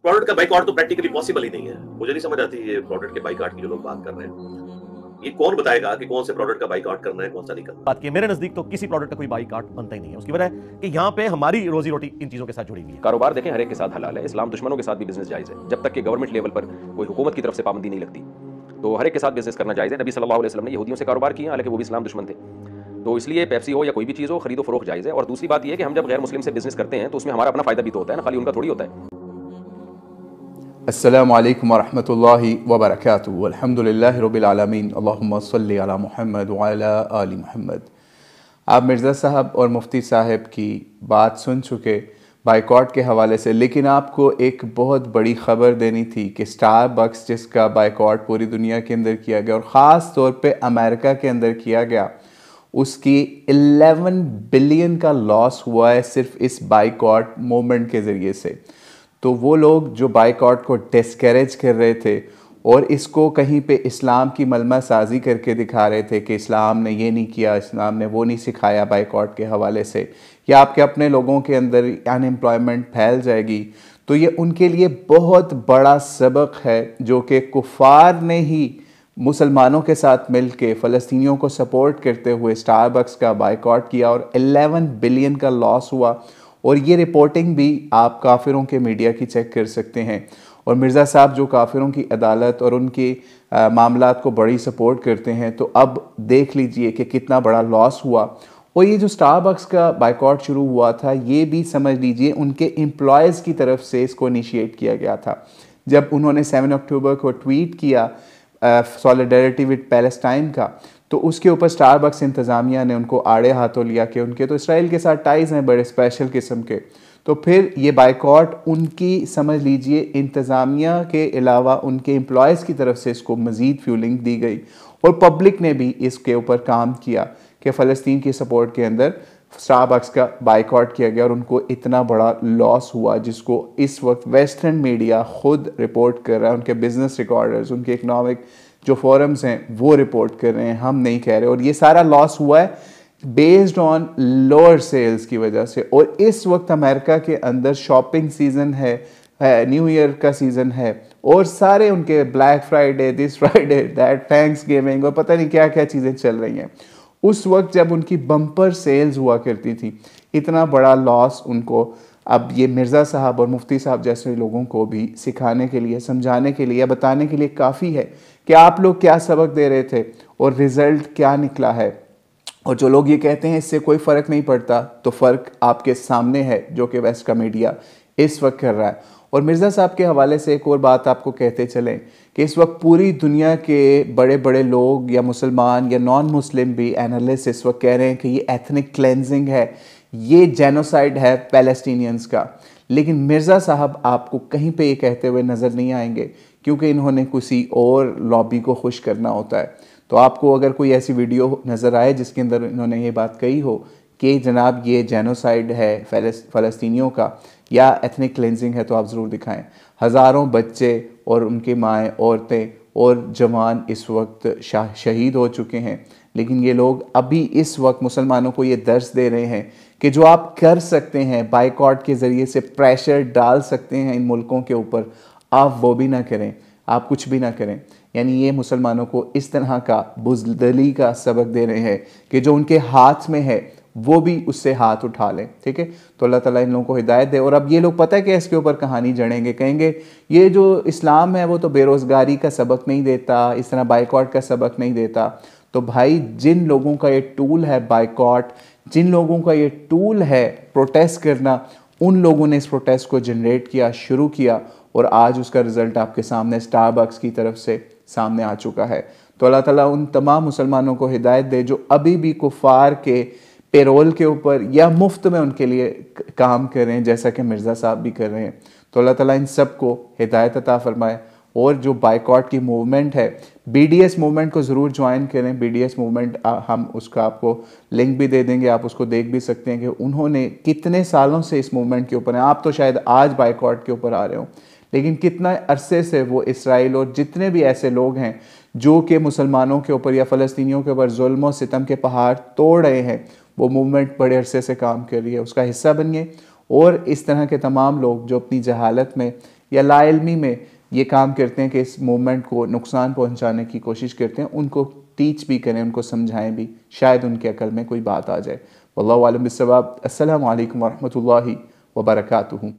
Product का boycott तो practically possible ही नहीं है। मुझे नहीं समझ आती ये प्रोडक्ट के बाइकआउट की जो लोग बात कर रहे हैं। ये कौन बताएगा कि कौन से प्रोडक्ट का बाइकआउट करना है, कौन सा नहीं करना? बात की मेरे नजदीक तो किसी प्रोडक्ट का कोई बाइकआउट बनता ही नहीं है। उसकी वजह है कि यहाँ पे हमारी रोजी रोटी इन चीजों के साथ जुड़ी हुई है। कारोबार देखें हर एक के साथ हलाल है, इस्लाम दुश्मनों के साथ भी बिजनेस जायज़ है, जब तक कि गवर्नमेंट लेवल पर कोई हुकूमत की तरफ से पाबंदी नहीं लगती। तो हर एक के साथ बिजनेस करना जायज़ है। नबी सल्लल्लाहु अलैहि वसल्लम ने यहूदियों से कारोबार किया, हालांकि वो भी इस्लाम दुश्मन थे। तो इसलिए पेप्सी हो या कोई भी चीज़ हो, खरीदो फरोख्त जायज़ है। और दूसरी बात यह है कि हम जब गैर मुस्लिम से बिजनेस करते हैं तो उसमें हमारा अपना फायदा भी तो होता है ना, खाली उनका थोड़ी होता है। अस्सलामु अलैकुम वरहमतुल्लाहि वबरकातुहू। अल्हम्दुलिल्लाहि रब्बिल आलमीन, अल्लाहुम्मा सल्लि अला मुहम्मद व अला आलि मुहम्मद। आप मिर्ज़ा साहब और मुफ्ती साहब की बात सुन चुके बाइकॉट के हवाले से, लेकिन आपको एक बहुत बड़ी ख़बर देनी थी कि स्टारबक्स जिसका बाइकॉट पूरी दुनिया के अंदर किया गया और ख़ास तौर पे अमेरिका के अंदर किया गया, उसकी 11 बिलियन का लॉस हुआ है सिर्फ इस बाइकॉट मूवमेंट के ज़रिए से। तो वो लोग जो बाइकॉट को डिस्करेज कर रहे थे और इसको कहीं पे इस्लाम की मलमा साजी करके दिखा रहे थे कि इस्लाम ने ये नहीं किया, इस्लाम ने वो नहीं सिखाया बाइकॉट के हवाले से, या आपके अपने लोगों के अंदर अनएम्प्लॉयमेंट फैल जाएगी, तो ये उनके लिए बहुत बड़ा सबक है जो कि कुफार ने ही मुसलमानों के साथ मिल के फ़लस्तीनियों को सपोर्ट करते हुए स्टारबक्स का बाइकॉट किया और 11 बिलियन का लॉस हुआ। और ये रिपोर्टिंग भी आप काफिरों के मीडिया की चेक कर सकते हैं। और मिर्ज़ा साहब जो काफिरों की अदालत और उनके मामलात को बड़ी सपोर्ट करते हैं, तो अब देख लीजिए कि कितना बड़ा लॉस हुआ। और ये जो स्टारबक्स का बाइकॉट शुरू हुआ था, ये भी समझ लीजिए उनके एम्प्लॉयज़ की तरफ से इसको इनिशिएट किया गया था। जब उन्होंने 7 अक्टूबर को ट्वीट किया सॉलिडरिटी विद पैलेस्टाइन का, तो उसके ऊपर स्टारबक्स इंतज़ामिया ने उनको आड़े हाथों लिया कि उनके तो इसराइल के साथ टाइज़ हैं बड़े स्पेशल किस्म के। तो फिर ये बाइकॉट उनकी समझ लीजिए इंतज़ामिया के अलावा उनके एम्प्लॉयज़ की तरफ से इसको मज़ीद फ्यूलिंग दी गई और पब्लिक ने भी इसके ऊपर काम किया कि फ़लस्तीन की सपोर्ट के अंदर स्टारबक्स का बाइकॉट किया गया और उनको इतना बड़ा लॉस हुआ, जिसको इस वक्त वेस्टर्न मीडिया खुद रिपोर्ट कर रहा है। उनके बिजनेस रिकॉर्डर्स, उनके इकनॉमिक जो फोरम्स हैं वो रिपोर्ट कर रहे हैं, हम नहीं कह रहे। और ये सारा लॉस हुआ है बेस्ड ऑन लोअर सेल्स की वजह से। और इस वक्त अमेरिका के अंदर शॉपिंग सीज़न है, न्यू ईयर का सीज़न है और सारे उनके black Friday, this Friday, that, thanks giving और पता नहीं क्या क्या चीज़ें चल रही हैं। उस वक्त जब उनकी बम्पर सेल्स हुआ करती थी, इतना बड़ा लॉस उनको अब ये मिर्ज़ा साहब और मुफ्ती साहब जैसे लोगों को भी सिखाने के लिए, समझाने के लिए, बताने के लिए काफ़ी है कि आप लोग क्या सबक दे रहे थे और रिज़ल्ट क्या निकला है। और जो लोग ये कहते हैं इससे कोई फ़र्क नहीं पड़ता, तो फ़र्क आपके सामने है जो कि वेस्ट का मीडिया इस वक्त कर रहा है। और मिर्ज़ा साहब के हवाले से एक और बात आपको कहते चलें कि इस वक्त पूरी दुनिया के बड़े बड़े लोग या मुसलमान या नॉन मुस्लिम भी एनालिस्ट इस वक्त कह रहे हैं कि ये एथनिक क्लेंजिंग है, ये जेनोसाइड है पैलेस्टीनियंस का। लेकिन मिर्ज़ा साहब आपको कहीं पे ये कहते हुए नज़र नहीं आएंगे, क्योंकि इन्होंने किसी और लॉबी को खुश करना होता है। तो आपको अगर कोई ऐसी वीडियो नज़र आए जिसके अंदर इन्होंने ये बात कही हो कि जनाब ये जेनोसाइड है फ़लस्तीनियों का या एथनिक क्लेंजिंग है, तो आप ज़रूर दिखाएं। हज़ारों बच्चे और उनके माएँ, औरतें और जवान इस वक्त शहीद हो चुके हैं, लेकिन ये लोग अभी इस वक्त मुसलमानों को ये दर्स दे रहे हैं कि जो आप कर सकते हैं, बाइकॉट के ज़रिए से प्रेशर डाल सकते हैं इन मुल्कों के ऊपर, आप वो भी ना करें, आप कुछ भी ना करें। यानी ये मुसलमानों को इस तरह का बुज़दिली का सबक दे रहे हैं कि जो उनके हाथ में है वो भी उससे हाथ उठा लें। ठीक है, तो अल्लाह ताला इन लोगों को हिदायत दे। और अब ये लोग पता है कि इसके ऊपर कहानी जड़ेंगे, कहेंगे ये जो इस्लाम है वो तो बेरोज़गारी का सबक नहीं देता, इस तरह बाइकॉट का सबक नहीं देता। तो भाई, जिन लोगों का ये टूल है बाइकॉट, जिन लोगों का ये टूल है प्रोटेस्ट करना, उन लोगों ने इस प्रोटेस्ट को जनरेट किया, शुरू किया, और आज उसका रिज़ल्ट आपके सामने स्टारबक्स की तरफ से सामने आ चुका है। तो अल्लाह ताला उन तमाम मुसलमानों को हिदायत दे जो अभी भी कुफार के पेरोल के ऊपर या मुफ्त में उनके लिए काम कर रहे हैं, जैसा कि मिर्ज़ा साहब भी कर रहे हैं। तो अल्लाह ताला इन सब को हिदायत अता फरमाए। और जो बाइकॉट की मूवमेंट है, BDS मूवमेंट को ज़रूर ज्वाइन करें। BDS मूवमेंट हम उसका आपको लिंक भी दे देंगे, आप उसको देख भी सकते हैं कि उन्होंने कितने सालों से इस मूवमेंट के ऊपर हैं। आप तो शायद आज बाइकॉट के ऊपर आ रहे हो, लेकिन कितना अरसे से वो इसराइल और जितने भी ऐसे लोग हैं जो कि मुसलमानों के ऊपर या फ़लस्तीनियों के ऊपर जुल्म और सितम के पहाड़ तोड़ रहे हैं, वो मूवमेंट बड़े अरसे से काम कर रही है। उसका हिस्सा बनिए और इस तरह के तमाम लोग जो अपनी जहालत में या लाइल्मी में ये काम करते हैं कि इस मूवमेंट को नुकसान पहुंचाने की कोशिश करते हैं, उनको टीच भी करें, उनको समझाएं भी, शायद उनके अकल में कोई बात आ जाए। वल्लाहु आलम बिस्सवाब। अस्सलामु अलैकुम वरहमतुल्लाहि वबरकातुहू।